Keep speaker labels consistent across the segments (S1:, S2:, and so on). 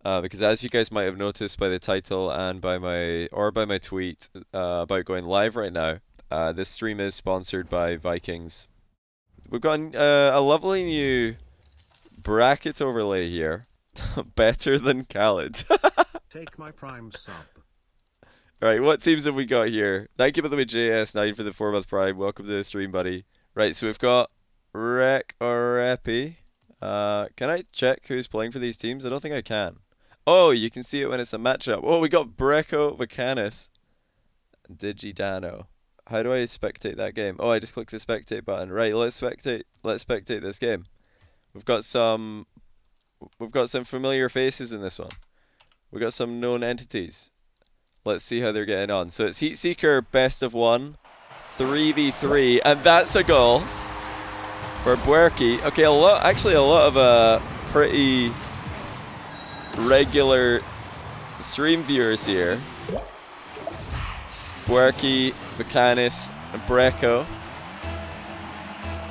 S1: because as you guys might have noticed by the title and by my tweet about going live right now, this stream is sponsored by Vikings. We've got a lovely new bracket overlay here, better than Khaled.
S2: Take my prime sub.
S1: Right, what teams have we got here? Thank you by the way, JS9 for the 4-month prime. Welcome to the stream, buddy. Right, so we've got Rek or Reppy. Can I check who's playing for these teams? I don't think I can. Oh, you can see it when it's a matchup. Oh, we got Brecco, Vacanis, Digidano. How do I spectate that game? Oh, I just click the spectate button. Right, let's spectate this game. We've got some familiar faces in this one. We've got some known entities. Let's see how they're getting on. So it's Heatseeker best of 1, 3v3, and that's a goal for Bwerky. Okay, a lot of pretty regular stream viewers here. Bwerky, Vacanis, and Brecco.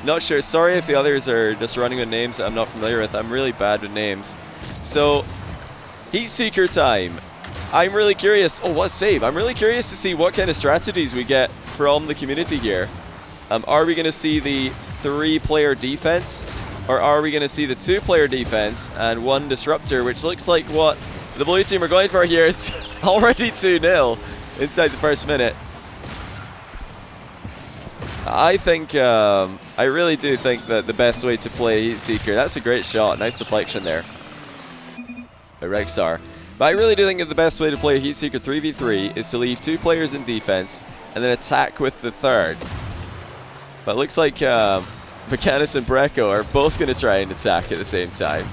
S1: Not sure. Sorry if the others are just running with names that I'm not familiar with. I'm really bad with names. So, Heatseeker time. I'm really curious. Oh, what a save. I'm really curious to see what kind of strategies we get from the community here. Are we going to see the 3-player defense? Or are we going to see the 2-player defense and 1 disruptor, which looks like what the blue team are going for here is already 2-0 inside the first minute. I think, I really do think that the best way to play Heatseeker, that's a great shot, nice deflection there by Rexar. But I really do think that the best way to play Heatseeker 3v3 is to leave 2 players in defense and then attack with the 3rd. But it looks like Vacanis and Brecco are both going to try and attack at the same time.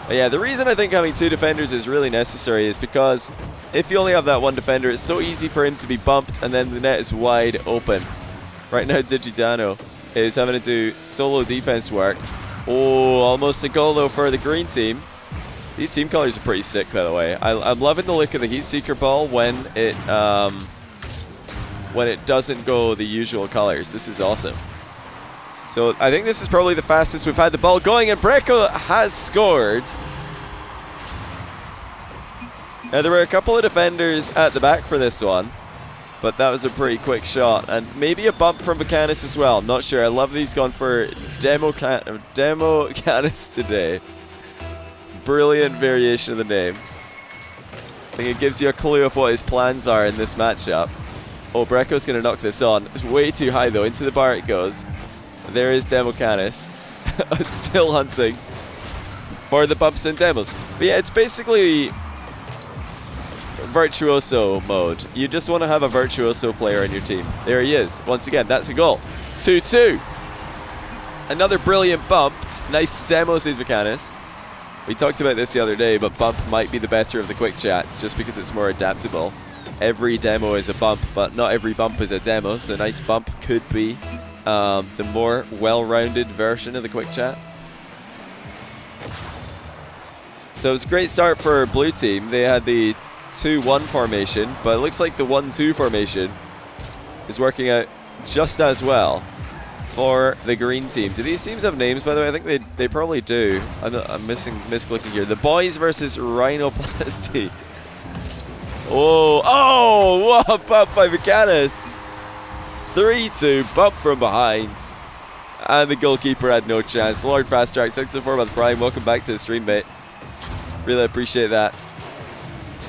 S1: But yeah, the reason I think having 2 defenders is really necessary is because if you only have that 1 defender, it's so easy for him to be bumped and then the net is wide open. Right now, Digidano is having to do solo defense work. Oh, almost a goal though for the green team. These team colors are pretty sick, by the way. I'm loving the look of the Heatseeker ball when it doesn't go the usual colors. This is awesome. So I think this is probably the fastest we've had the ball going, and Brecco has scored. Now there were a couple of defenders at the back for this one, but that was a pretty quick shot, and maybe a bump from Vacanis as well. I'm not sure. I love that he's gone for Demo Canis today. Brilliant variation of the name. I think it gives you a clue of what his plans are in this matchup. Oh, Brecco's going to knock this on. It's way too high though. Into the bar it goes. There is Demo Canis. Still hunting for the bumps and demos. But yeah, it's basically virtuoso mode. You just want to have a virtuoso player in your team. There he is. Once again, that's a goal. 2-2. Another brilliant bump. Nice demo, says Vacanis. We talked about this the other day, but bump might be the better of the quick chats just because it's more adaptable. Every demo is a bump, but not every bump is a demo, so a nice bump could be the more well-rounded version of the quick chat. So it's a great start for blue team. They had the 2-1 formation, but it looks like the 1-2 formation is working out just as well for the green team. Do these teams have names, by the way? I think they probably do. I'm misclicking here. The boys versus Rhinoplasty. Oh, what a bump by Vacanis. 3-2, bump from behind. And the goalkeeper had no chance. Lord Fast Track, 6-4 by the Prime. Welcome back to the stream, mate. Really appreciate that.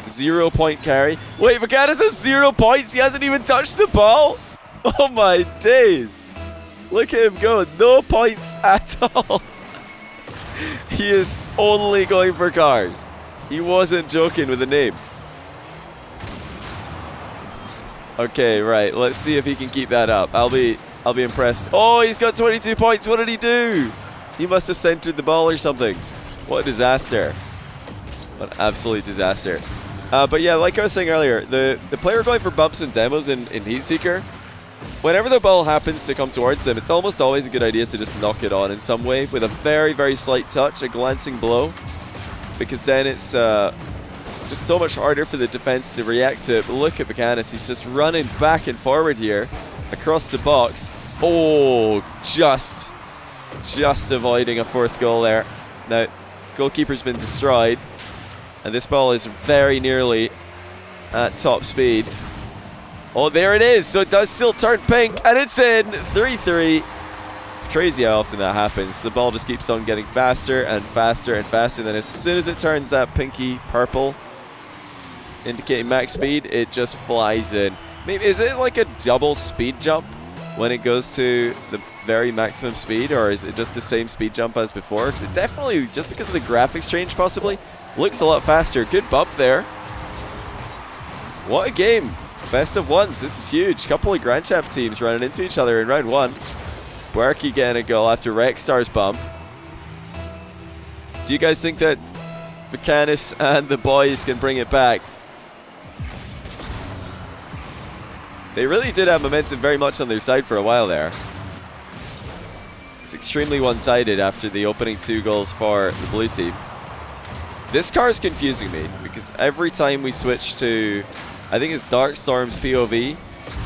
S1: 0 point carry. Wait, Vacanis has 0 points. He hasn't even touched the ball. Oh my days. Look at him go. No points at all. He is only going for cars. He wasn't joking with the name. Okay, right. Let's see if he can keep that up. I'll be impressed. Oh, he's got 22 points. What did he do? He must have centered the ball or something. What a disaster. What an absolute disaster. But yeah, like I was saying earlier, the player going for bumps and demos in Heatseeker, whenever the ball happens to come towards them, it's almost always a good idea to just knock it on in some way with a very, very slight touch, a glancing blow, because then it's just so much harder for the defense to react to it. But look at Vacanis, he's just running back and forward here across the box. Oh, just avoiding a 4th goal there. Now, Goalkeeper's been destroyed. And this ball is very nearly at top speed. Oh, there it is. So it does still turn pink, and it's in. 3-3. It's crazy how often that happens. The ball just keeps on getting faster and faster and faster. And then as soon as it turns that pinky purple, indicating max speed, it just flies in. Maybe is it like a double speed jump when it goes to the very maximum speed, or is it just the same speed jump as before? Because it definitely, just because of the graphics change possibly, looks a lot faster. Good bump there. What a game. Best of ones. This is huge. Couple of Grand Champ teams running into each other in round one. Buerky getting a goal after Rexstar's bump. Do you guys think that Vacanis and the boys can bring it back? They really did have momentum very much on their side for a while there. It's extremely one-sided after the opening 2 goals for the blue team. This car is confusing me because every time we switch to, I think it's Darkstorm's POV,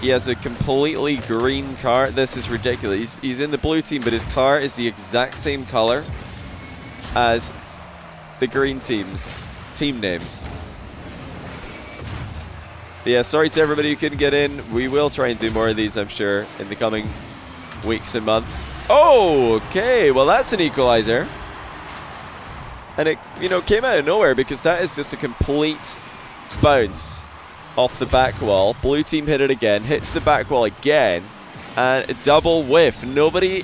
S1: he has a completely green car. This is ridiculous. He's in the blue team, but his car is the exact same color as the green team's team names. But yeah, sorry to everybody who couldn't get in. We will try and do more of these, I'm sure, in the coming weeks and months. Oh, okay. Well, that's an equalizer. And it, you know, came out of nowhere because that is just a complete bounce off the back wall. Blue team hit it again, hits the back wall again, and a double whiff. Nobody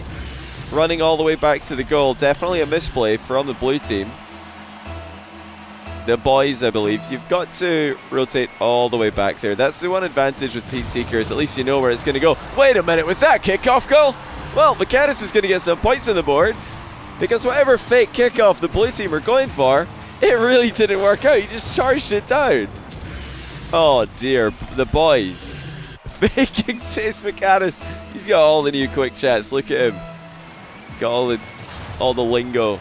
S1: running all the way back to the goal. Definitely a misplay from the blue team. The boys, I believe, you've got to rotate all the way back there. That's the one advantage with Heatseeker, is at least you know where it's going to go. Wait a minute, was that kickoff goal? Well, Vacanis is going to get some points on the board, because whatever fake kickoff the blue team are going for, it really didn't work out. He just charged it down. Oh dear, the boys. Faking says Vacanis. He's got all the new quick chats. Look at him. Got all the lingo.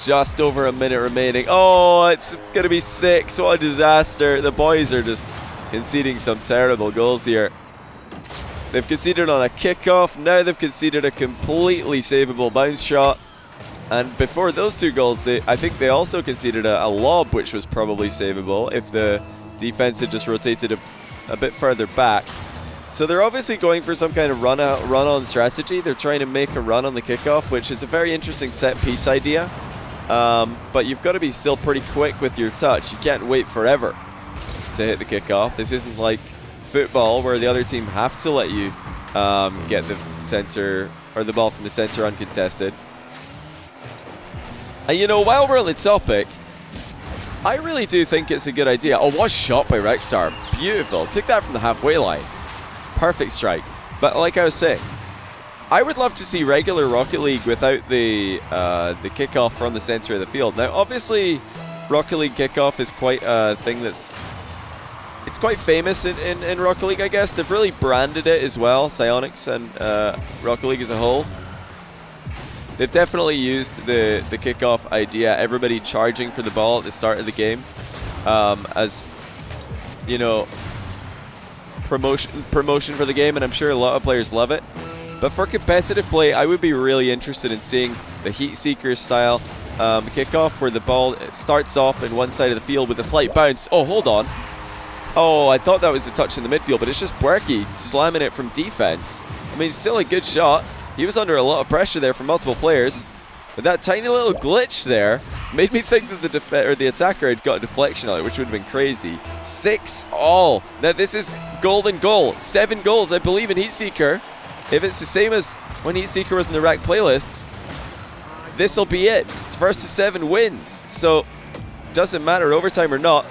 S1: Just over a minute remaining. Oh, it's going to be 6. What a disaster. The boys are just conceding some terrible goals here. They've conceded on a kickoff. Now they've conceded a completely savable bounce shot. And before those 2 goals, I think they also conceded a lob, which was probably savable if the defense had just rotated a bit further back. So they're obviously going for some kind of run-on strategy. They're trying to make a run on the kickoff, which is a very interesting set-piece idea. But you've got to be still pretty quick with your touch. You can't wait forever to hit the kickoff. This isn't like football where the other team have to let you get the center or the ball from the center uncontested. And you know, while we're on the topic, I really do think it's a good idea. Oh, what shot by Rexstar. Beautiful. Took that from the halfway line. Perfect strike. But like I was saying, I would love to see regular Rocket League without the kickoff from the center of the field. Now, obviously, Rocket League kickoff is quite a thing that's... It's quite famous in Rocket League, I guess. They've really branded it as well, Psyonix and Rocket League as a whole. They've definitely used the kickoff idea, everybody charging for the ball at the start of the game, as, you know, promotion for the game, and I'm sure a lot of players love it. But for competitive play, I would be really interested in seeing the Heatseeker style kickoff where the ball starts off in one side of the field with a slight bounce. Oh, hold on. Oh, I thought that was a touch in the midfield, but it's just Buerky slamming it from defense. I mean, still a good shot. He was under a lot of pressure there from multiple players. But that tiny little glitch there made me think that the attacker had got a deflection on it, which would have been crazy. 6-all. Now, this is golden goal. 7 goals, I believe, in Heatseeker. If it's the same as when Heatseeker was in the rack playlist, this will be it. It's first to 7 wins. So, doesn't matter overtime or not.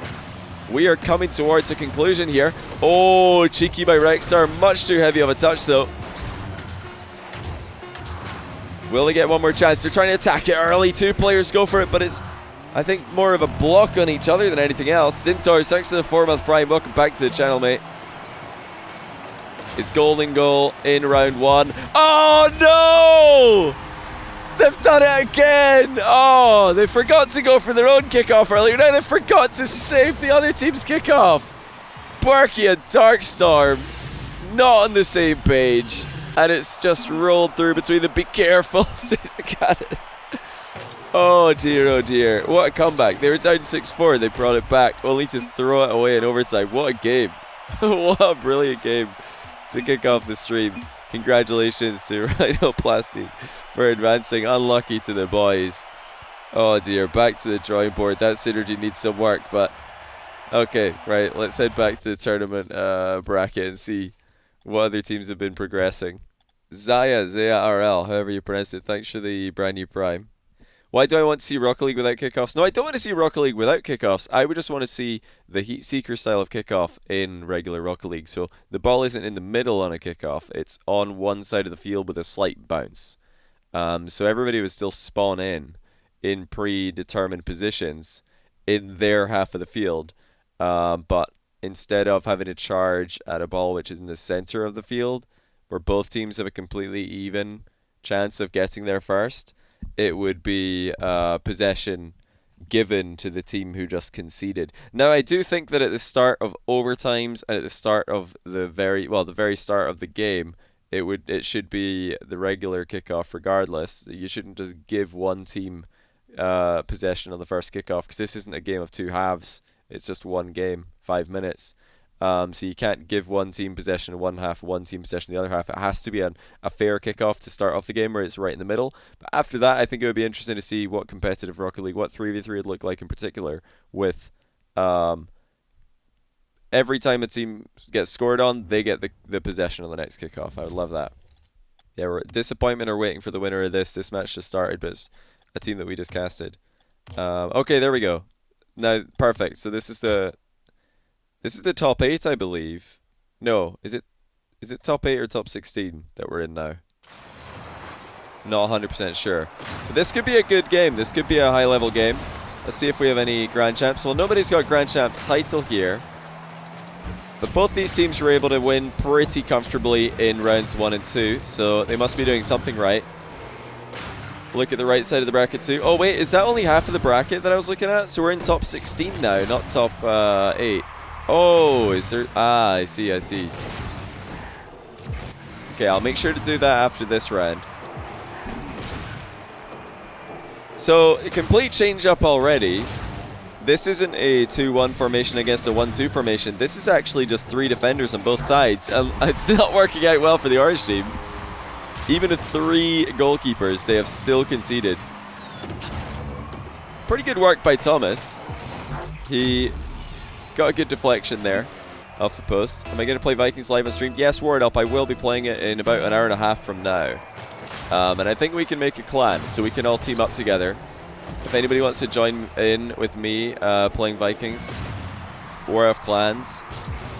S1: We are coming towards a conclusion here. Oh, cheeky by Rexstar. Much too heavy of a touch, though. Will they get one more chance? They're trying to attack it early. 2 players go for it, but it's, I think, more of a block on each other than anything else. Centaur, thanks to the 4-month Prime. Welcome back to the channel, mate. It's golden goal in round 1. Oh, no! They've done it again! Oh, they forgot to go for their own kickoff earlier. Now they forgot to save the other team's kickoff. Buerky and Darkstorm not on the same page. And it's just rolled through between them. Be careful, Cesar Gaddis. Oh dear, what a comeback. They were down 6-4, they brought it back, only to throw it away in overtime. What a game. What a brilliant game to kick off the stream. Congratulations to Rhinoplasty for advancing. Unlucky to the boys. Oh dear, back to the drawing board. That synergy needs some work, but okay, right, let's head back to the tournament bracket and see what other teams have been progressing. Zaya RL, however you pronounce it, thanks for the brand new Prime. Why do I want to see Rocket League without kickoffs? No, I don't want to see Rocket League without kickoffs. I would just want to see the Heatseeker style of kickoff in regular Rocket League. So the ball isn't in the middle on a kickoff. It's on one side of the field with a slight bounce. So everybody would still spawn in predetermined positions in their half of the field. But instead of having to charge at a ball which is in the center of the field, where both teams have a completely even chance of getting there first, it would be possession given to the team who just conceded. Now, I do think that at the start of overtimes and at the start of the very start of the game, it should be the regular kickoff regardless. You shouldn't just give one team possession on the first kickoff, because this isn't a game of two halves. It's just one game, 5 minutes. So you can't give one team possession in one half, one team possession in the other half. It has to be a fair kickoff to start off the game where it's right in the middle. But after that, I think it would be interesting to see what competitive Rocket League, what 3v3 would look like in particular, with every time a team gets scored on, they get the possession on the next kickoff. I would love that. Yeah, we're disappointment or waiting for the winner of this. This match just started, but it's a team that we just casted. Okay, there we go. Now, perfect. So this is the top 8, I believe. No, is it top 8 or top 16 that we're in now? Not 100% sure. But this could be a good game. This could be a high-level game. Let's see if we have any Grand Champs. Well, nobody's got Grand Champ title here. But both these teams were able to win pretty comfortably in rounds 1 and 2, so they must be doing something right. Look at the right side of the bracket too. Oh wait, is that only half of the bracket that I was looking at? So we're in top 16 now, not top 8. Oh, is there... Ah, I see. Okay, I'll make sure to do that after this round. So, a complete change up already. This isn't a 2-1 formation against a 1-2 formation. This is actually just 3 defenders on both sides. It's not working out well for the orange team. Even with 3 goalkeepers, they have still conceded. Pretty good work by Thomas. He got a good deflection there off the post. Am I going to play Vikings live on stream? Yes, word up. I will be playing it in about an hour and a half from now. And I think we can make a clan, so we can all team up together. If anybody wants to join in with me playing Vikings, War of Clans,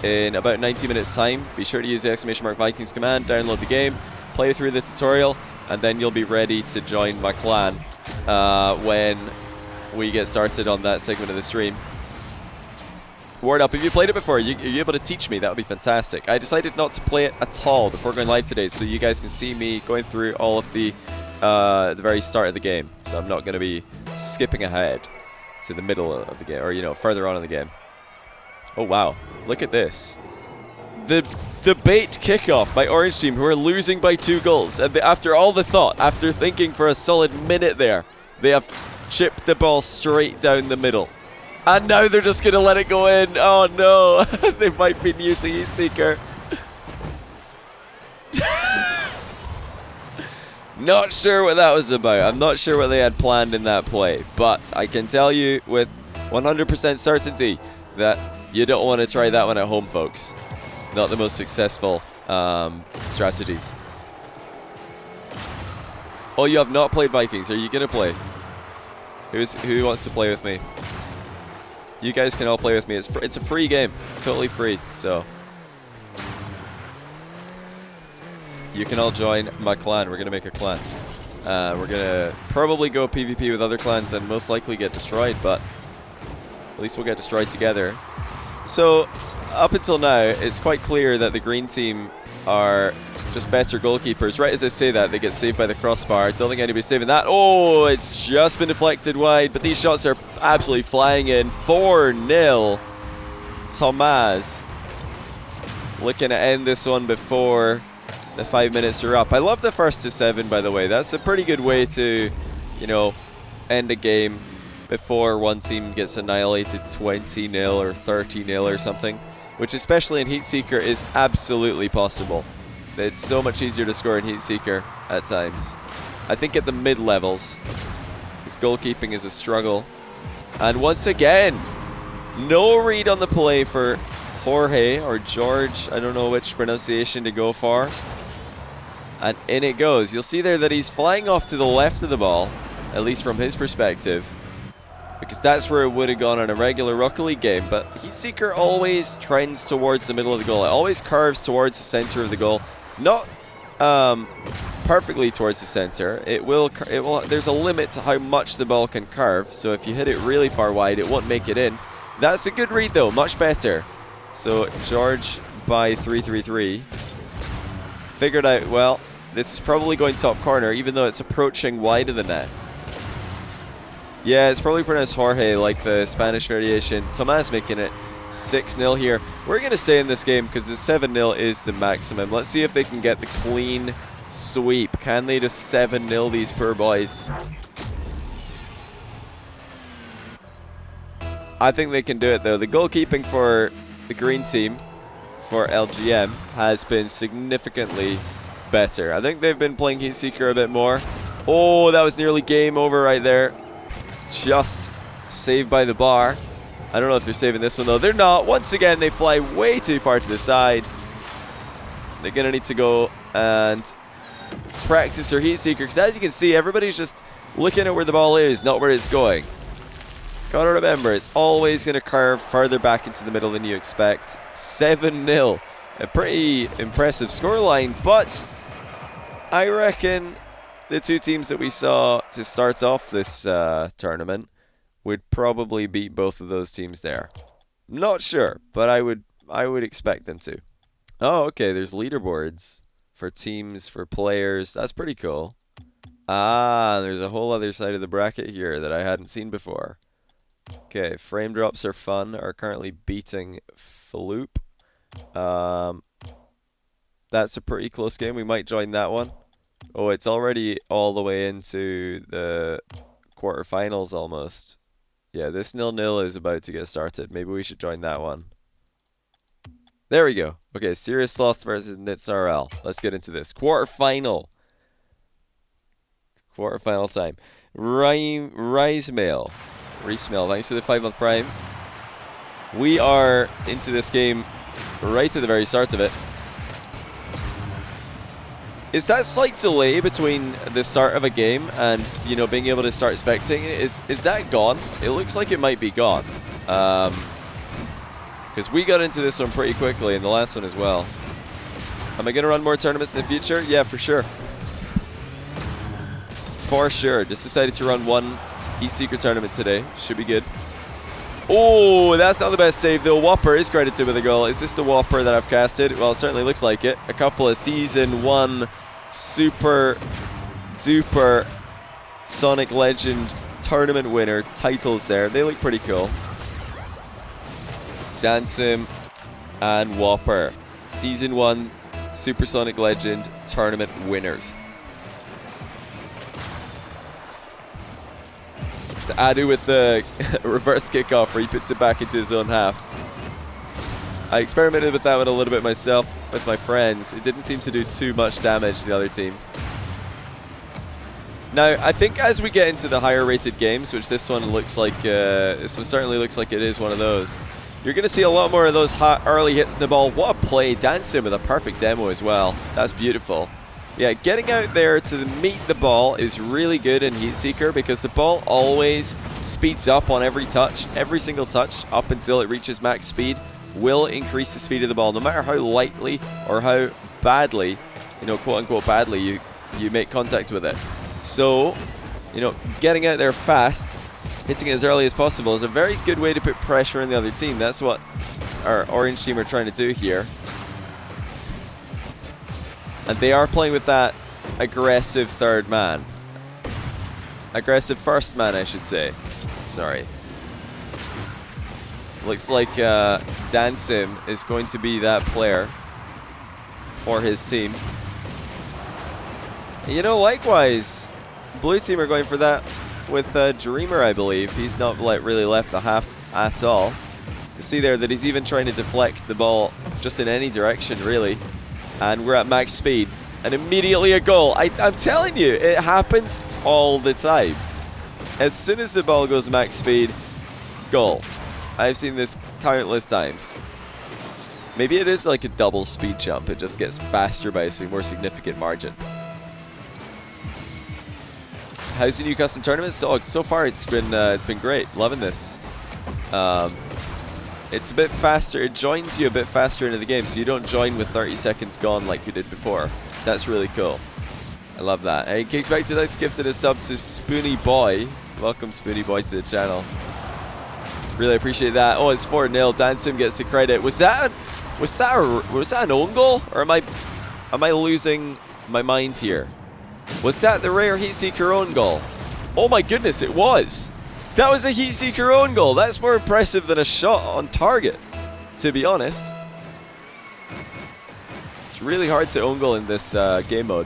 S1: in about 90 minutes time, be sure to use the !Vikings command, download the game, play through the tutorial, and then you'll be ready to join my clan when we get started on that segment of the stream. Word up, if you played it before, are you able to teach me? That would be fantastic. I decided not to play it at all before going live today, so you guys can see me going through all of the very start of the game. So I'm not going to be skipping ahead to the middle of the game, or, you know, further on in the game. Oh, wow. Look at this. The bait kickoff by Orange Team, who are losing by 2 goals. And after all the thought, after thinking for a solid minute there, they have chipped the ball straight down the middle. And now they're just going to let it go in. Oh, no. They might be new to Heatseeker. Not sure what that was about. I'm not sure what they had planned in that play. But I can tell you with 100% certainty that you don't want to try that one at home, folks. Not the most successful strategies. Oh, you have not played Vikings. Are you going to play? Who wants to play with me? You guys can all play with me. It's a free game. Totally free. So you can all join my clan. We're going to make a clan. We're going to probably go PvP with other clans and most likely get destroyed, but at least we'll get destroyed together. So up until now, it's quite clear that the green team are just better goalkeepers. Right as I say that, they get saved by the crossbar. Don't think anybody's saving that. Oh, it's just been deflected wide, but these shots are absolutely flying in. 4-0. Thomas looking to end this one before The 5 minutes are up. I love the first to 7, by the way. That's a pretty good way to, you know, end a game before one team gets annihilated 20-0 or 30-0 or something, which especially in Heatseeker is absolutely possible. It's so much easier to score in Heatseeker at times. I think at the mid-levels, his goalkeeping is a struggle. And once again, no read on the play for Jorge or George. I don't know which pronunciation to go for. And in it goes. You'll see there that he's flying off to the left of the ball, at least from his perspective, because that's where it would have gone on a regular Rocket League game. But Heatseeker always trends towards the middle of the goal. It always curves towards the center of the goal. Not perfectly towards the center. It will. There's a limit to how much the ball can curve. So if you hit it really far wide, it won't make it in. That's a good read though. Much better. So George by 333 figured out, well, this is probably going top corner, even though it's approaching wide of the net. Yeah, it's probably pronounced Jorge, like the Spanish variation. Tomas making it 6-0 here. We're going to stay in this game because the 7-0 is the maximum. Let's see if they can get the clean sweep. Can they just 7-0 these poor boys? I think they can do it, though. The goalkeeping for the green team, for LGM, has been significantly better. I think they've been playing Heatseeker a bit more. Oh, that was nearly game over right there. Just saved by the bar. I don't know if they're saving this one, though. They're not. Once again, they fly way too far to the side. They're going to need to go and practice their Heatseeker, because as you can see, everybody's just looking at where the ball is, not where it's going. Gotta remember, it's always going to curve further back into the middle than you expect. 7-0. A pretty impressive scoreline, but I reckon the two teams that we saw to start off this tournament would probably beat both of those teams there. Not sure, but I would expect them to. Oh, okay, there's leaderboards for teams, for players. That's pretty cool. Ah, there's a whole other side of the bracket here that I hadn't seen before. Okay, frame drops are fun, are currently beating Floop. That's a pretty close game. We might join that one. Oh, it's already all the way into the quarterfinals almost. Yeah, this 0-0 is about to get started. Maybe we should join that one. There we go. Okay, Serious Sloth versus NitsRL. Let's get into this. Quarterfinal. Quarterfinal time. Reismail, thanks to the 5-month Prime. We are into this game right to the very start of it. Is that slight delay between the start of a game and, you know, being able to start spectating it, is that gone? It looks like it might be gone. Because we got into this one pretty quickly, and the last one as well. Am I going to run more tournaments in the future? Yeah, for sure. For sure. Just decided to run one Heatseeker tournament today. Should be good. Oh, that's not the best save, though. Whopper is credited with a goal. Is this the Whopper that I've casted? Well, it certainly looks like it. A couple of Season 1 super duper Sonic Legend tournament winner titles there. They look pretty cool. Dansim and Whopper. Season 1 Super Sonic Legend tournament winners. Adu with the reverse kickoff where he puts it back into his own half. I experimented with that one a little bit myself with my friends. It didn't seem to do too much damage to the other team. Now, I think as we get into the higher rated games, which this one looks like, this one certainly looks like it is one of those, you're going to see a lot more of those hot early hits in the ball. What a play. Dancing with a perfect demo as well. That's beautiful. Yeah, getting out there to meet the ball is really good in Heatseeker because the ball always speeds up on every touch. Every single touch up until it reaches max speed will increase the speed of the ball, no matter how lightly or how badly, you know, quote unquote badly, you make contact with it. So, you know, getting out there fast, hitting it as early as possible is a very good way to put pressure on the other team. That's what our orange team are trying to do here. And they are playing with that aggressive third man. Aggressive first man, I should say. Sorry. Looks like Dansim is going to be that player for his team. You know, likewise, blue team are going for that with Dreamer, I believe. He's not really left the half at all. You see there that he's even trying to deflect the ball just in any direction, really. And we're at max speed. And immediately a goal. I'm telling you, it happens all the time. As soon as the ball goes max speed, goal. I've seen this countless times. Maybe it is like a double speed jump. It just gets faster by a more significant margin. How's the new custom tournament? So far it's been great. Loving this. It's a bit faster. It joins you a bit faster into the game, so you don't join with 30 seconds gone like you did before. So that's really cool. I love that. Hey, Kicks Back to Dice gifted a sub to Spoony Boy. Welcome, Spoony Boy, to the channel. Really appreciate that. Oh, it's 4-0. Dansim gets the credit. Was that an own goal, or am I losing my mind here? Was that the rare Heatseeker own goal? Oh my goodness, it was. That was a Heatseeker own goal. That's more impressive than a shot on target, to be honest. It's really hard to own goal in this game mode.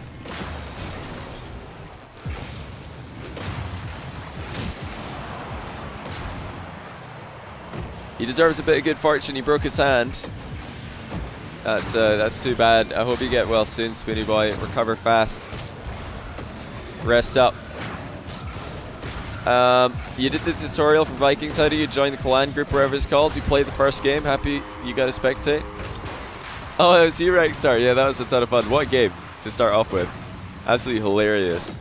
S1: He deserves a bit of good fortune. He broke his hand. That's too bad. I hope you get well soon, Spoony Boy. Recover fast. Rest up. You did the tutorial for Vikings. How do you join the clan group, wherever it's called? You played the first game. Happy you got to spectate. Oh, it was you, Rexstar. Yeah, that was a ton of fun. What game to start off with? Absolutely hilarious.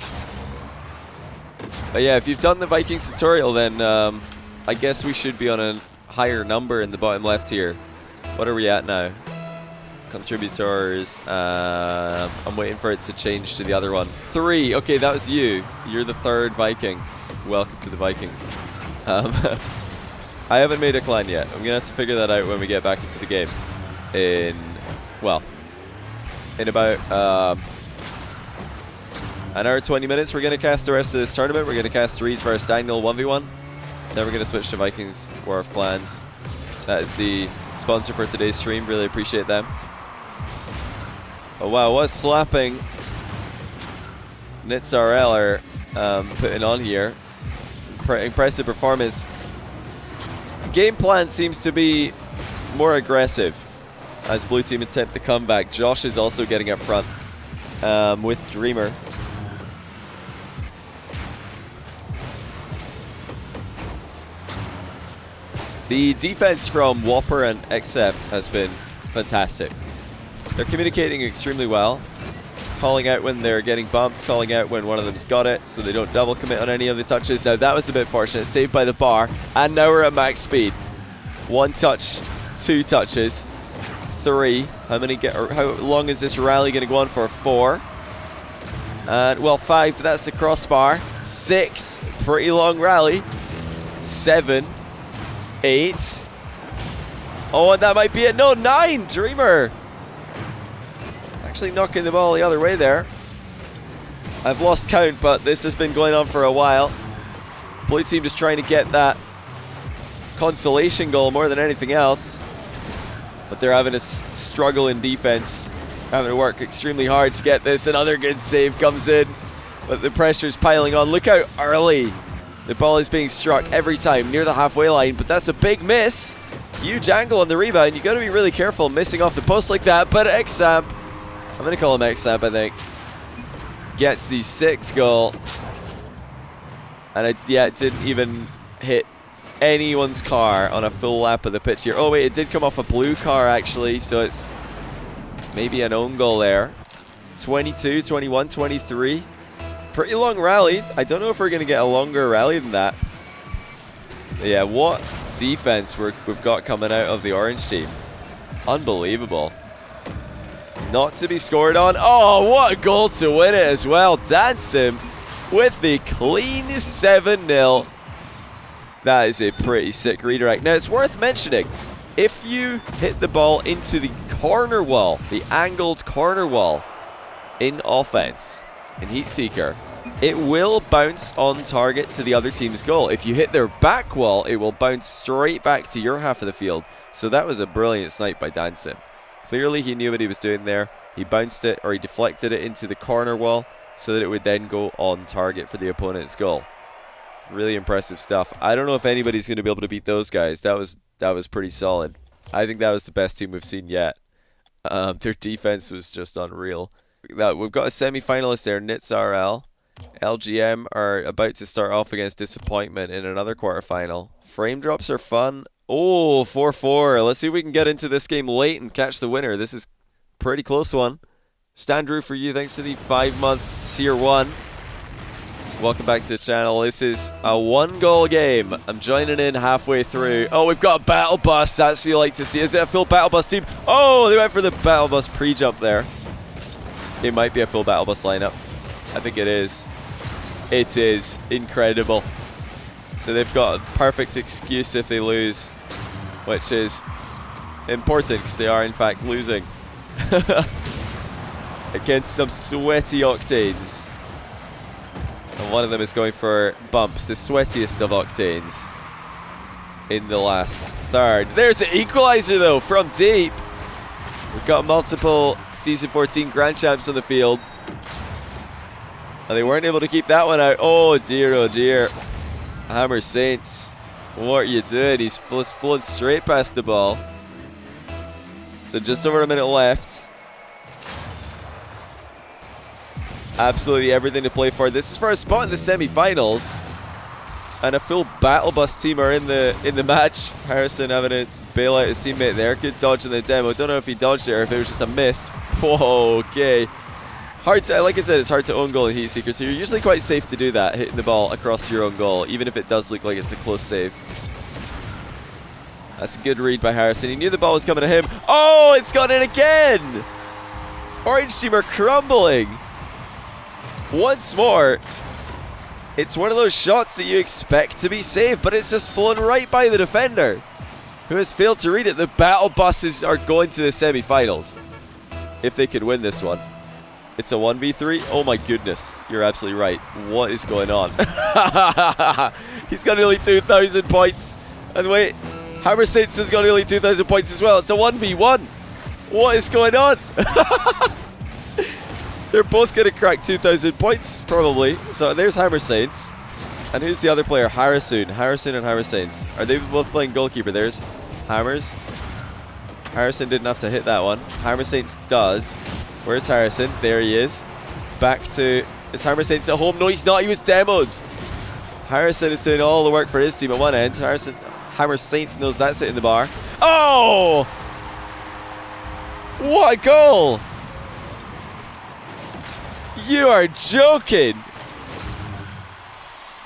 S1: But yeah, if you've done the Vikings tutorial, then I guess we should be on a higher number in the bottom left here. What are we at now? Contributors. I'm waiting for it to change to the other one. 3. Okay, that was you. You're the 3rd Viking. Welcome to the Vikings. I haven't made a clan yet. I'm gonna have to figure that out when we get back into the game. In about an hour 20 minutes, we're gonna cast the rest of this tournament. We're gonna cast Reeds versus Daniel 1v1. Then we're gonna switch to Vikings War of Clans. That is the sponsor for today's stream. Really appreciate them. Oh wow, what slapping Nitzarel are putting on here. Impressive performance. Game plan seems to be more aggressive as blue team attempt the comeback. Josh is also getting up front with Dreamer. The defense from Whopper and Xep has been fantastic. They're communicating extremely well, calling out when they're getting bumps, calling out when one of them's got it, so they don't double commit on any of the touches. Now that was a bit fortunate, saved by the bar, and now we're at max speed. 1 touch, 2 touches, 3. How long is this rally going to go on for? 4. And well, 5, but that's the crossbar. 6, pretty long rally. 7, 8. Oh, and that might be it. No, 9, Dreamer. Actually knocking the ball the other way there. I've lost count, but this has been going on for a while. Blue team just trying to get that consolation goal more than anything else. But they're having a struggle in defense, having to work extremely hard to get this. Another good save comes in, but the pressure's piling on. Look how early the ball is being struck every time near the halfway line, but that's a big miss. Huge angle on the rebound. You got to be really careful missing off the post like that. But Xamp, I'm going to call him Xamp, I think, gets the 6th goal. And it didn't even hit anyone's car on a full lap of the pitch here. Oh wait, it did come off a blue car actually, so it's maybe an own goal there. 22, 21, 23. Pretty long rally. I don't know if we're going to get a longer rally than that. But yeah, what defense we've got coming out of the orange team. Unbelievable. Not to be scored on. Oh, what a goal to win it as well. Dansim with the clean 7-0. That is a pretty sick redirect. Now, it's worth mentioning, if you hit the ball into the corner wall, the angled corner wall in offense, in Heatseeker, it will bounce on target to the other team's goal. If you hit their back wall, it will bounce straight back to your half of the field. So that was a brilliant snipe by Dansim. Clearly, he knew what he was doing there. He bounced it, or he deflected it into the corner wall, so that it would then go on target for the opponent's goal. Really impressive stuff. I don't know if anybody's going to be able to beat those guys. That was pretty solid. I think that was the best team we've seen yet. Their defense was just unreal. We've got a semi-finalist there, NitsRL. LGM are about to start off against Disappointment in another quarterfinal. Frame drops are fun. Oh, 4-4. Let's see if we can get into this game late and catch the winner. This is a pretty close one. Standrew for you, thanks to the 5-month tier 1. Welcome back to the channel. This is a 1-goal game. I'm joining in halfway through. Oh, we've got a battle bus. That's what you like to see. Is it a full battle bus team? Oh, they went for the battle bus pre-jump there. It might be a full battle bus lineup. I think it is. It is incredible. So they've got a perfect excuse if they lose, which is important because they are in fact losing against some sweaty Octanes. And one of them is going for bumps, the sweatiest of Octanes in the last third. There's the equalizer though from deep. We've got multiple Season 14 Grand Champs on the field. And they weren't able to keep that one out. Oh dear, oh dear. Hammer Saints, what are you doing? He's flown straight past the ball. So just over a minute left. Absolutely everything to play for. This is for a spot in the semi-finals. And a full battle bus team are in the match. Harrison having a bail out his teammate there. Good dodge in the demo. Don't know if he dodged it or if it was just a miss. Whoa, okay. Hard to, like I said, it's hard to own goal in Heatseeker, so you're usually quite safe to do that, hitting the ball across your own goal, even if it does look like it's a close save. That's a good read by Harrison. He knew the ball was coming to him. Oh, it's gone in again! Orange team are crumbling. Once more, it's one of those shots that you expect to be saved, but it's just flown right by the defender, who has failed to read it. The battle buses are going to the semi-finals, if they could win this one. It's a 1v3? Oh my goodness. You're absolutely right. What is going on? He's got nearly 2,000 points. And wait, Hammer Saints has got nearly 2,000 points as well. It's a 1v1. What is going on? They're both going to crack 2,000 points, probably. So there's Hammer Saints. And who's the other player? Harrison. Harrison and Hammer Saints. Are they both playing goalkeeper? There's Hammers. Harrison didn't have to hit that one. Hammer Saints does. Where's Harrison? There he is. Back to... Is Hammer Saints at home? No, he's not. He was demoed. Harrison is doing all the work for his team at one end. Hammer Saints knows that's hitting the bar. Oh! What a goal! You are joking!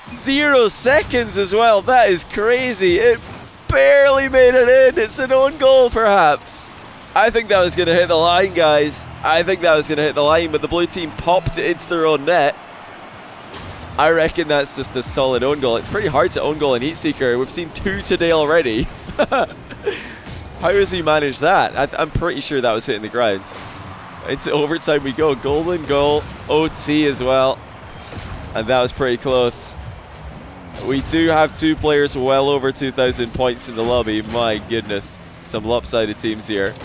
S1: 0 seconds as well. That is crazy. It barely made it in. It's an own goal, perhaps. I think that was going to hit the line, guys. I think that was going to hit the line, but the blue team popped it into their own net. I reckon that's just a solid own goal. It's pretty hard to own goal in Heatseeker. We've seen 2 today already. How has he managed that? I'm pretty sure that was hitting the ground. Into overtime we go. Golden goal. OT as well. And that was pretty close. We do have 2 players well over 2,000 points in the lobby. My goodness. Some lopsided teams here.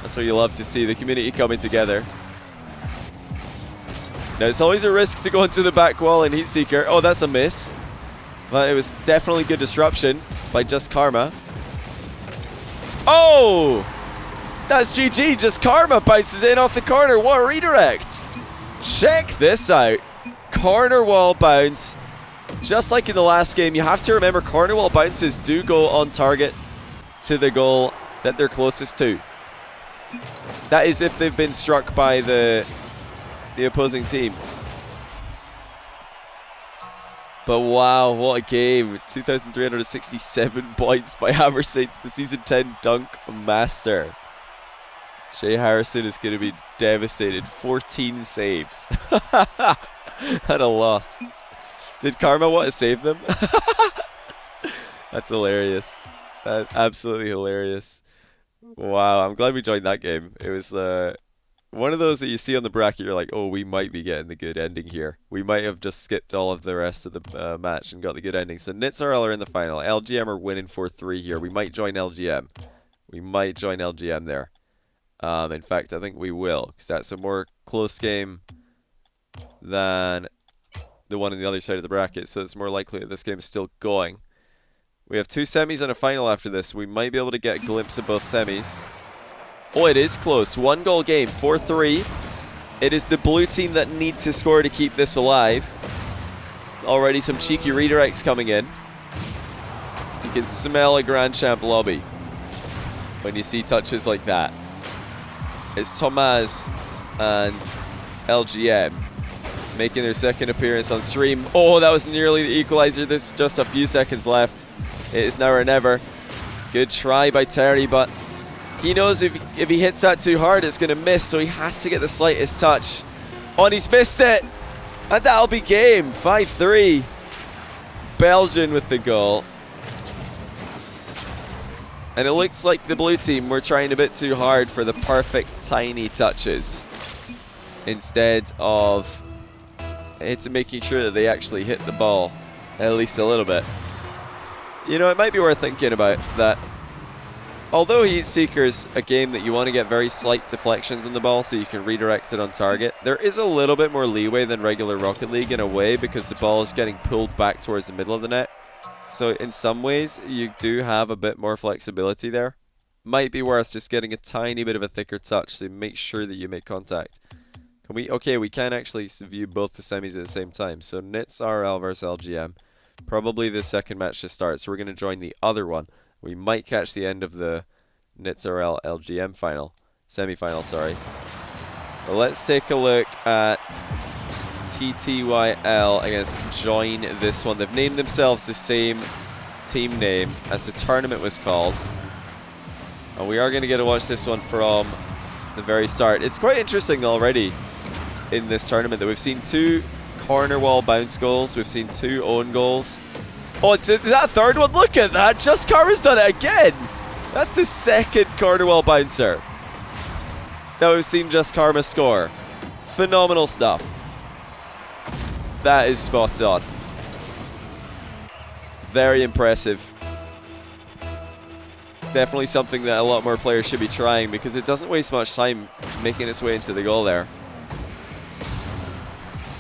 S1: That's what you love to see, the community coming together. Now, it's always a risk to go into the back wall in Heatseeker. Oh, that's a miss. But it was definitely good disruption by Just Karma. Oh! That's GG. Just Karma bounces in off the corner. What a redirect. Check this out. Corner wall bounce. Just like in the last game, you have to remember corner wall bounces do go on target to the goal that they're closest to. That is if they've been struck by the opposing team. But wow, what a game. 2,367 points by Hammer Saints, the Season 10 Dunk Master. Jay Harrison is going to be devastated. 14 saves. At a loss. Did Karma want to save them? That's hilarious. That's absolutely hilarious. Wow, I'm glad we joined that game. It was one of those that you see on the bracket, you're like, oh, we might be getting the good ending here. We might have just skipped all of the rest of the match and got the good ending. So NitsRL are in the final. LGM are winning 4-3 here. We might join LGM. We might join LGM there. In fact, I think we will, because that's a more close game than the one on the other side of the bracket, so it's more likely that this game is still going. We have 2 semis and a final after this. We might be able to get a glimpse of both semis. Oh, it is close. 1-goal game, 4-3. It is the blue team that need to score to keep this alive. Already some cheeky redirects coming in. You can smell a Grand Champ lobby when you see touches like that. It's Thomas and LGM making their second appearance on stream. Oh, that was nearly the equalizer. There's just a few seconds left. It is now or never. Good try by Terry, but he knows if he hits that too hard, it's going to miss, so he has to get the slightest touch. Oh, and he's missed it! And that'll be game. 5-3. Belgian with the goal. And it looks like the blue team were trying a bit too hard for the perfect tiny touches, instead of making sure that they actually hit the ball at least a little bit. You know, it might be worth thinking about that. Although Heatseeker's a game that you want to get very slight deflections on the ball so you can redirect it on target, there is a little bit more leeway than regular Rocket League in a way, because the ball is getting pulled back towards the middle of the net. So in some ways, you do have a bit more flexibility there. Might be worth just getting a tiny bit of a thicker touch to make sure that you make contact. Can we? Okay, we can actually view both the semis at the same time. So Nits RL versus LGM. Probably the second match to start. So we're going to join the other one. We might catch the end of the Nits RL LGM final. Semi-final, sorry. But let's take a look at TTYL against Join this one. They've named themselves the same team name as the tournament was called. And we are going to get to watch this one from the very start. It's quite interesting already in this tournament that we've seen 2 corner wall bounce goals. We've seen 2 own goals. Oh, is that a third one? Look at that. Just Karma's done it again. That's the second corner wall bouncer that we've seen Just Karma score. Phenomenal stuff. That is spot on. Very impressive. Definitely something that a lot more players should be trying, because it doesn't waste much time making its way into the goal there.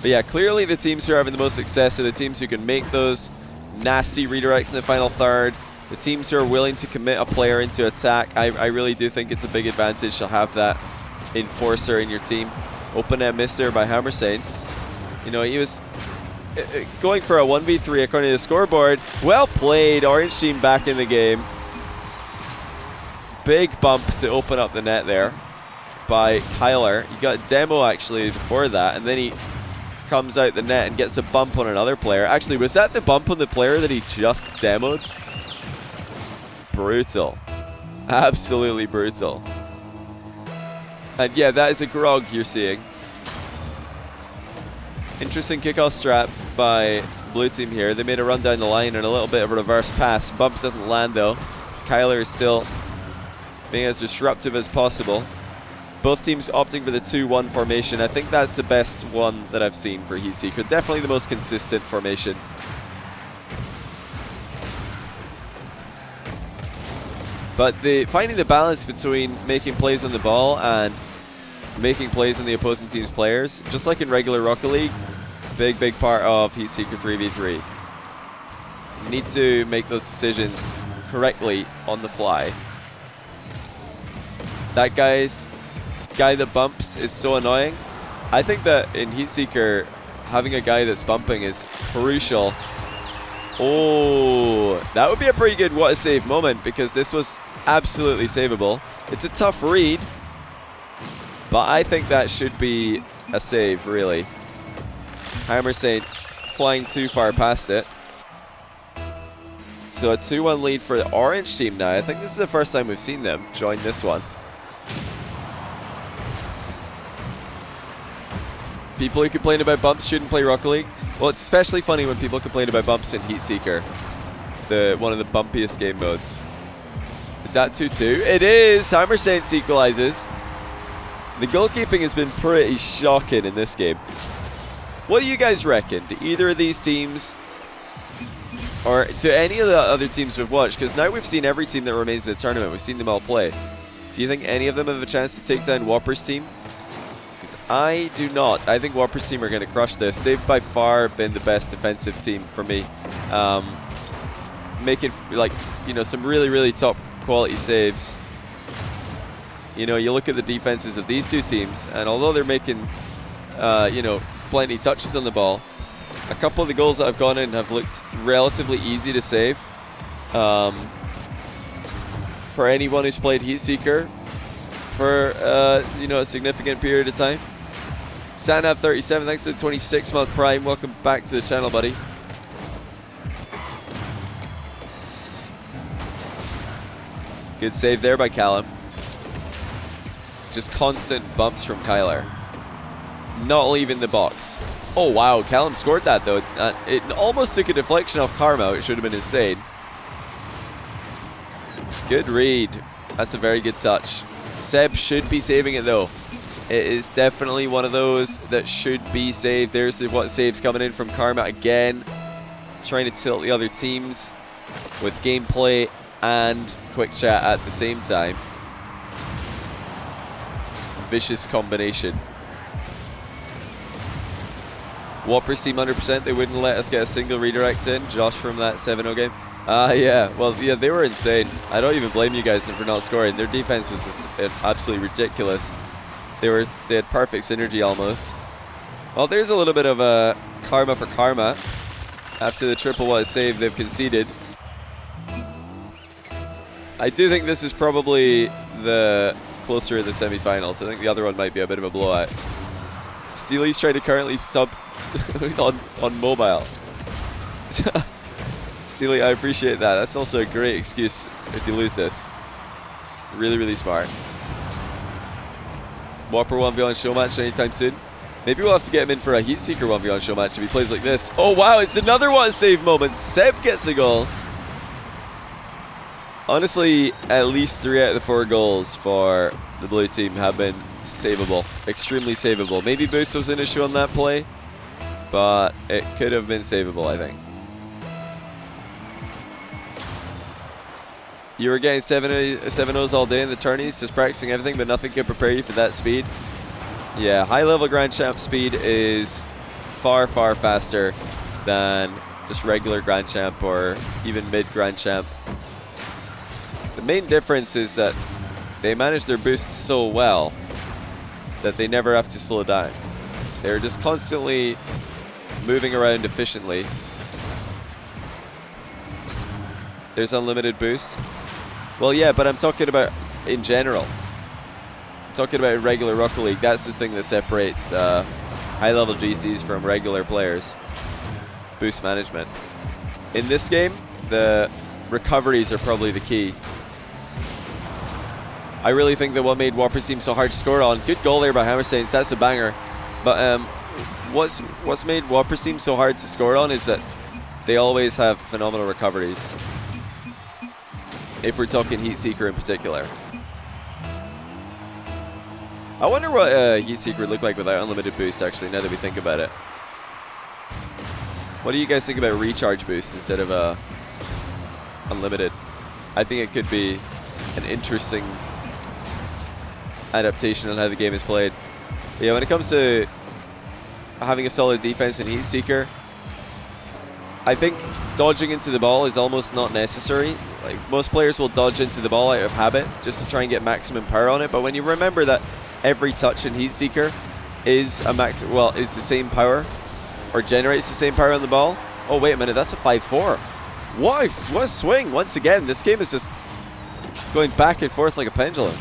S1: But yeah, clearly the teams who are having the most success are the teams who can make those nasty redirects in the final third. The teams who are willing to commit a player into attack. I really do think it's a big advantage to have that enforcer in your team. Open net miss there by Hammer Saints. You know, he was going for a 1v3 according to the scoreboard. Well played. Orange team back in the game. Big bump to open up the net there by Kyler. He got a demo actually before that, and then he comes out the net and gets a bump on another player. Actually, was that the bump on the player that he just demoed? Brutal. Absolutely brutal. And yeah, that is a grog you're seeing. Interesting kickoff strat by blue team here. They made a run down the line and a little bit of a reverse pass. Bump doesn't land though. Kyler is still being as disruptive as possible. Both teams opting for the 2-1 formation. I think that's the best one that I've seen for Heatseeker. Definitely the most consistent formation. But finding the balance between making plays on the ball and making plays on the opposing team's players, just like in regular Rocket League, big part of Heatseeker 3v3. You need to make those decisions correctly on the fly. That guy that bumps is so annoying. I think that in Heatseeker, having a guy that's bumping is crucial. Oh, that would be a pretty good what a save moment, because this was absolutely savable. It's a tough read, but I think that should be a save, really. Hammer Saints flying too far past it. So a 2-1 lead for the orange team now. I think this is the first time we've seen them join this one. People who complain about bumps shouldn't play Rocket League. Well, it's especially funny when people complain about bumps in Heatseeker, one of the bumpiest game modes. Is that 2-2? It is! Hammer Saints equalizes. The goalkeeping has been pretty shocking in this game. What do you guys reckon? Do either of these teams, or to any of the other teams we've watched, because now we've seen every team that remains in the tournament, we've seen them all play. Do you think any of them have a chance to take down Whopper's team? 'Cause I do not. I think Warper team are going to crush this. They've by far been the best defensive team for me. Making, like, you know, some really, really top quality saves. You know, you look at the defenses of these two teams, and although they're making, you know, plenty touches on the ball, a couple of the goals that have gone in have looked relatively easy to save. For anyone who's played Heatseeker for, you know, a significant period of time. Sanav37, thanks to the 26-month Prime. Welcome back to the channel, buddy. Good save there by Callum. Just constant bumps from Kyler. Not leaving the box. Oh, wow. Callum scored that, though. It almost took a deflection off Karma. It should have been insane. Good read. That's a very good touch. Seb should be saving it, though. It is definitely one of those that should be saved. There's what saves coming in from Karma again. He's trying to tilt the other teams with gameplay and quick chat at the same time. Vicious combination. Whoppers team 100%. They wouldn't let us get a single redirect in. Josh from that 7-0 game. Yeah. Well, yeah, they were insane. I don't even blame you guys for not scoring. Their defense was just absolutely ridiculous. They had perfect synergy almost. Well, there's a little bit of a karma for Karma. After the triple was saved, they've conceded. I do think this is probably the closer to the semifinals. I think the other one might be a bit of a blowout. Steely's trying to currently sub on mobile. Steely, I appreciate that. That's also a great excuse if you lose this. Really, really smart. Whopper 1v1 show match anytime soon. Maybe we'll have to get him in for a Heatseeker 1v1 show match if he plays like this. Oh, wow, it's another one save moment. Seb gets a goal. Honestly, at least 3 out of the 4 goals for the blue team have been savable. Extremely savable. Maybe Boost was an issue on that play, but it could have been savable, I think. You were getting 7-0s all day in the tourneys, just practicing everything, but nothing can prepare you for that speed. Yeah, high-level Grand Champ speed is far, far faster than just regular Grand Champ or even mid-Grand Champ. The main difference is that they manage their boosts so well that they never have to slow down. They're just constantly moving around efficiently. There's unlimited boosts. Well, yeah, but I'm talking about in general. I'm talking about regular Rocket League. That's the thing that separates high-level GCs from regular players. Boost management. In this game, the recoveries are probably the key. I really think that what made Whopper seem so hard to score on. Good goal there by Hammersteins. That's a banger. But what's made Whopper seem so hard to score on is that they always have phenomenal recoveries. If we're talking Heatseeker in particular. I wonder what Heatseeker would look like without unlimited boost, actually, now that we think about it. What do you guys think about recharge boost instead of unlimited? I think it could be an interesting adaptation on how the game is played. But yeah, when it comes to having a solid defense in Heatseeker, I think dodging into the ball is almost not necessary. Like, most players will dodge into the ball out of habit just to try and get maximum power on it. But when you remember that every touch in Heatseeker is is the same power, or generates the same power on the ball. Oh, wait a minute, that's a 5-4. What a swing! Once again, this game is just going back and forth like a pendulum.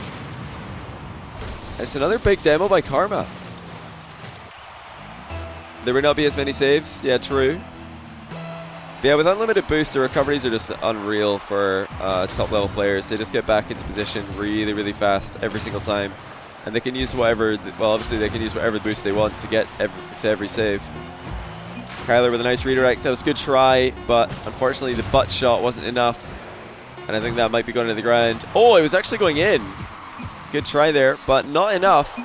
S1: It's another big demo by Karma. There would not be as many saves. Yeah, true. But yeah, with unlimited boosts, the recoveries are just unreal for top level players. They just get back into position really, really fast every single time. And they can use whatever, well, obviously they can use whatever boost they want to get to every save. Kyler with a nice redirect. That was a good try, but unfortunately the butt shot wasn't enough. And I think that might be going to the ground. Oh, it was actually going in. Good try there, but not enough.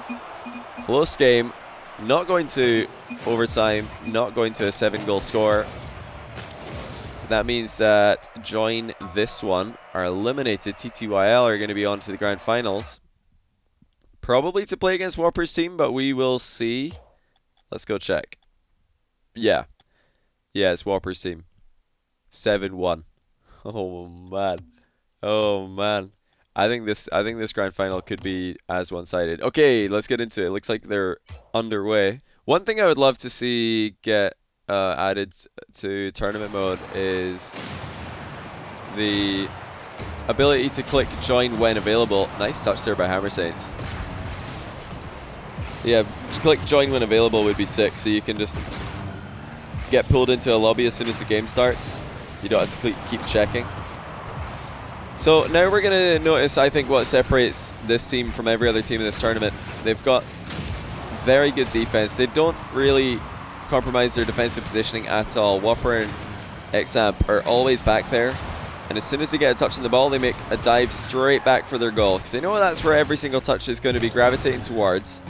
S1: Close game. Not going to overtime. Not going to a 7-goal score. That means that join this one are eliminated. TTYL are going to be on to the grand finals. Probably to play against Whopper's team, but we will see. Let's go check. Yeah. Yeah, it's Whopper's team. 7-1. Oh man. Oh man. I think this grand final could be as one-sided. Okay, let's get into it. Looks like they're underway. One thing I would love to see get added to tournament mode is the ability to click join when available. Nice touch there by Hammer Saints. Yeah, click join when available would be sick, so you can just get pulled into a lobby as soon as the game starts. You don't have to keep checking. So now we're going to notice, I think, what separates this team from every other team in this tournament. They've got very good defense. They don't really compromise their defensive positioning at all. Whopper and Xamp are always back there. And as soon as they get a touch on the ball, they make a dive straight back for their goal. Because they know that's where every single touch is going to be gravitating towards.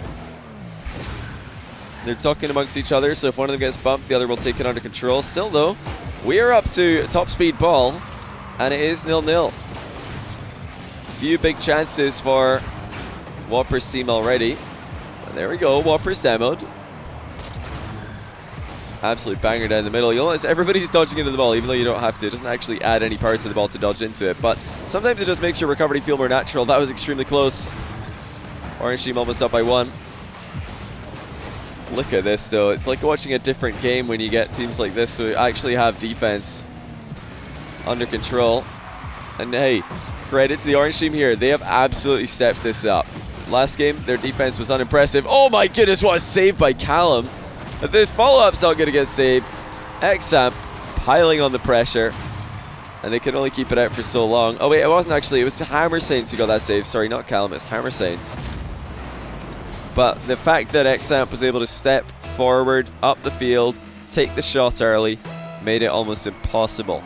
S1: They're talking amongst each other, so if one of them gets bumped, the other will take it under control. Still, though, we are up to top speed ball, and it is 0-0. Few big chances for Whopper's team already. And there we go, Whopper's demoed. Absolute banger down the middle. You'll notice everybody's dodging into the ball, even though you don't have to. It doesn't actually add any power to the ball to dodge into it, but sometimes it just makes your recovery feel more natural. That was extremely close. Orange team almost up by 1. Look at this, though. It's like watching a different game when you get teams like this who actually have defense under control. And hey, credit to the Orange team here. They have absolutely stepped this up. Last game, their defense was unimpressive. Oh my goodness, what a save by Callum. The follow-up's not going to get saved. Xamp piling on the pressure. And they can only keep it out for so long. Oh wait, it wasn't actually. It was Hammer Saints who got that save. Sorry, not Callum. It's Hammer Saints. But the fact that Xamp was able to step forward, up the field, take the shot early, made it almost impossible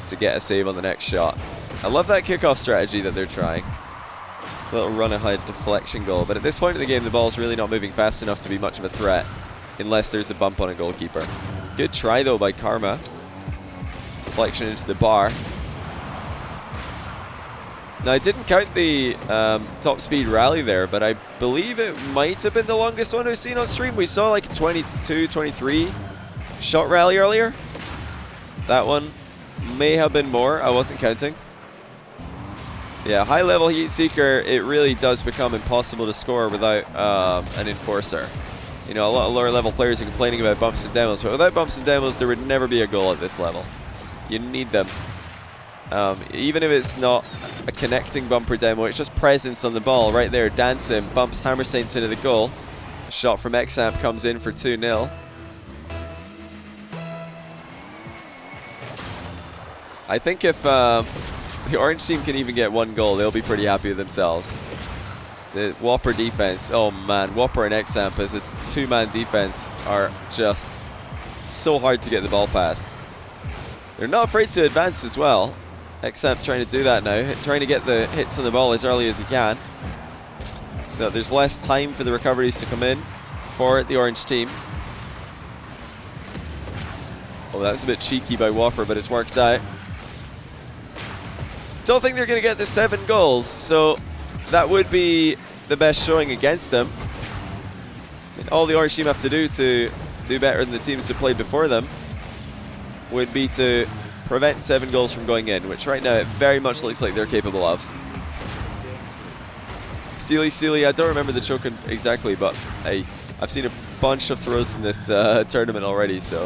S1: to get a save on the next shot. I love that kickoff strategy that they're trying. A little run-ahead deflection goal. But at this point in the game, the ball's really not moving fast enough to be much of a threat, unless there's a bump on a goalkeeper. Good try, though, by Karma. Deflection into the bar. Now, I didn't count the top speed rally there, but I believe it might have been the longest one we've seen on stream. We saw like 22, 23 shot rally earlier. That one may have been more. I wasn't counting. Yeah, high level Heatseeker, it really does become impossible to score without an enforcer. You know, a lot of lower level players are complaining about bumps and demos, but without bumps and demos, there would never be a goal at this level. You need them. Even if it's not a connecting bumper demo, it's just presence on the ball right there. Dancing, bumps Hammer Saints into the goal. Shot from Xamp comes in for 2-0. I think if the Orange team can even get 1 goal, they'll be pretty happy with themselves. The Whopper defense, oh man, Whopper and Xamp as a 2-man defense are just so hard to get the ball past. They're not afraid to advance as well. Xamp trying to do that now, trying to get the hits on the ball as early as he can. So there's less time for the recoveries to come in for the Orange team. Oh, that's a bit cheeky by Whopper, but it's worked out. Don't think they're going to get the 7 goals, so that would be the best showing against them. I mean, all the Orange team have to do better than the teams who played before them would be to prevent 7 goals from going in, which right now it very much looks like they're capable of. Sealy, I don't remember the choke exactly, but hey, I've seen a bunch of throws in this tournament already, so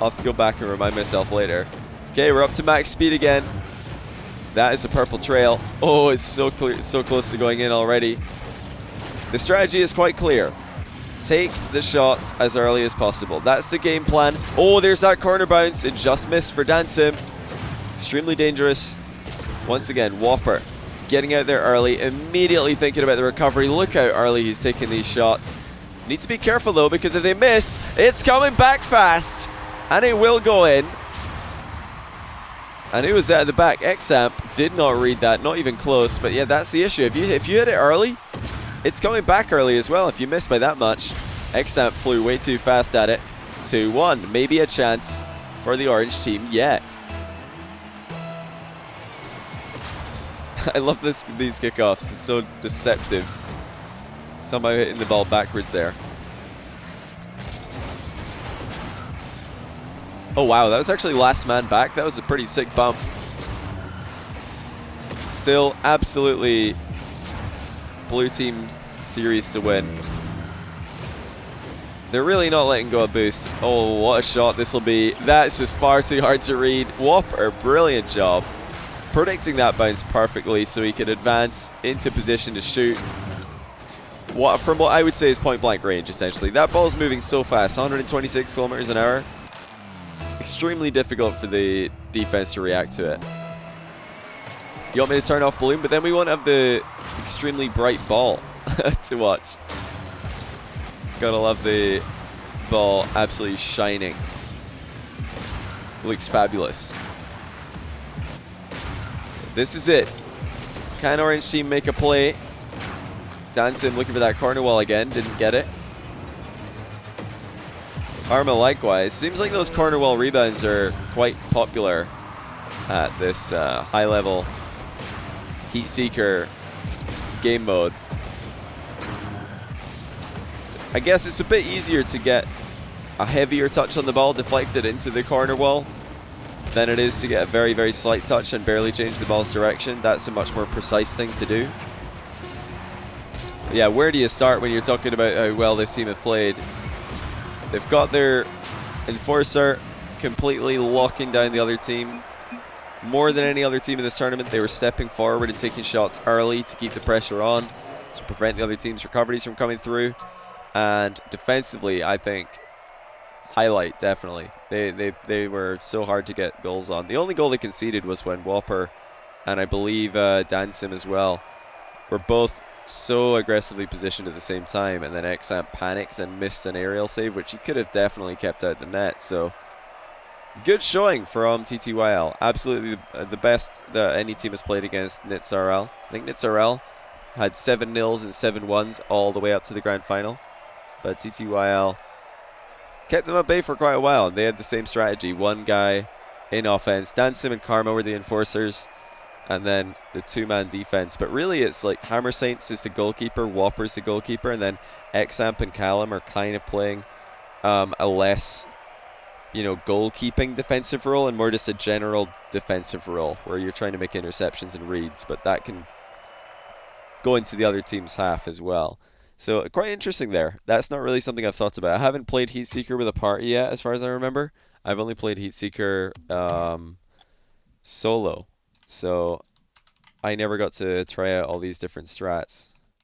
S1: I'll have to go back and remind myself later. Okay, we're up to max speed again. That is a purple trail. Oh, it's so clear, so close to going in already. The strategy is quite clear. Take the shots as early as possible. That's the game plan. Oh, there's that corner bounce. It just missed for Dansim. Extremely dangerous. Once again, Whopper getting out there early, immediately thinking about the recovery. Look how early he's taking these shots. Need to be careful though, because if they miss, it's coming back fast. And it will go in. And it was out of the back. Xamp did not read that, not even close. But yeah, that's the issue. If you hit it early, it's coming back early as well. If you miss by that much, Xamp flew way too fast at it. 2-1, maybe a chance for the Orange team yet. I love these kickoffs. It's so deceptive. Somehow hitting the ball backwards there. Oh wow, that was actually last man back. That was a pretty sick bump. Still absolutely blue team series to win. They're really not letting go of boost. Oh, what a shot this will be. That's just far too hard to read. Whopper, brilliant job. Predicting that bounce perfectly so he could advance into position to shoot. From what I would say is point blank range, essentially. That ball's moving so fast, 126 kilometers an hour. Extremely difficult for the defense to react to it. You want me to turn off balloon, but then we won't have the extremely bright ball to watch. Gotta love the ball absolutely shining. Looks fabulous. This is it. Can Orange Team make a play? Danson looking for that corner wall again. Didn't get it. Arma likewise. Seems like those corner wall rebounds are quite popular at this high level Heatseeker game mode. I guess it's a bit easier to get a heavier touch on the ball deflected into the corner wall than it is to get a very, very slight touch and barely change the ball's direction. That's a much more precise thing to do. Yeah, where do you start when you're talking about how well this team have played? They've got their enforcer completely locking down the other team. More than any other team in this tournament, they were stepping forward and taking shots early to keep the pressure on, to prevent the other team's recoveries from coming through. And defensively, I think, highlight, definitely. They were so hard to get goals on. The only goal they conceded was when Whopper and I believe Dansim as well were both so aggressively positioned at the same time, and then Xamp panicked and missed an aerial save, which he could have definitely kept out the net. So good showing from TTYL. Absolutely the best that any team has played against NITSRL. I think NITSRL had 7 nils and 7 1s all the way up to the grand final, but TTYL kept them at bay for quite a while, and they had the same strategy. One guy in offense. Dansim and Karma were the enforcers, and then the 2-man defense. But really it's like Hammer Saints is the goalkeeper, Whopper's the goalkeeper, and then Xamp and Callum are kind of playing a less, goalkeeping defensive role and more just a general defensive role where you're trying to make interceptions and reads, but that can go into the other team's half as well. So quite interesting there. That's not really something I've thought about. I haven't played Heatseeker with a party yet, as far as I remember. I've only played Heatseeker solo. So I never got to try out all these different strats.